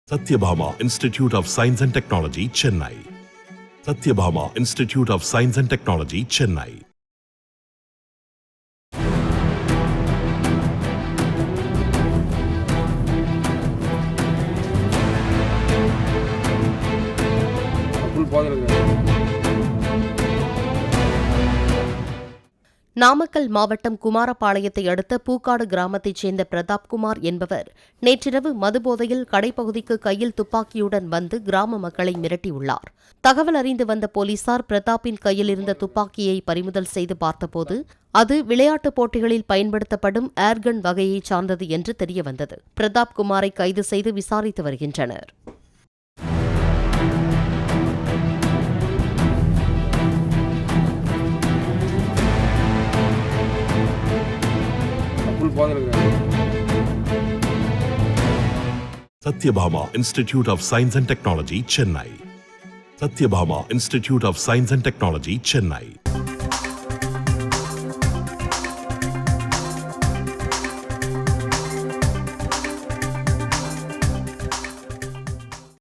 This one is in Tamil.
Satyabhama Institute of Science and Technology, Chennai. Satyabhama Institute of Science and Technology, Chennai. Namakkal மாவட்டம் குமாரபாளையத்தை அடுத்த பூக்காடு கிராமத்தைச் சேர்ந்த பிரதாப்குமார் என்பவர் நேற்றிரவு மதுபோதையில் கடைப்பகுதிக்கு கையில் துப்பாக்கியுடன் வந்து கிராம மக்களை மிரட்டியுள்ளார். தகவல் அறிந்து வந்த போலீசார் பிரதாப்பின் கையில் இருந்த துப்பாக்கியை பறிமுதல் செய்து பார்த்தபோது அது விளையாட்டுப் போட்டிகளில் பயன்படுத்தப்படும் ஏர்கன் வகையைச் சார்ந்தது என்று தெரியவந்தது. பிரதாப்குமாரை கைது செய்து விசாரித்து வருகின்றனர். Satyabhama Institute of Science and Technology, Chennai. Satyabhama Institute of Science and Technology, Chennai.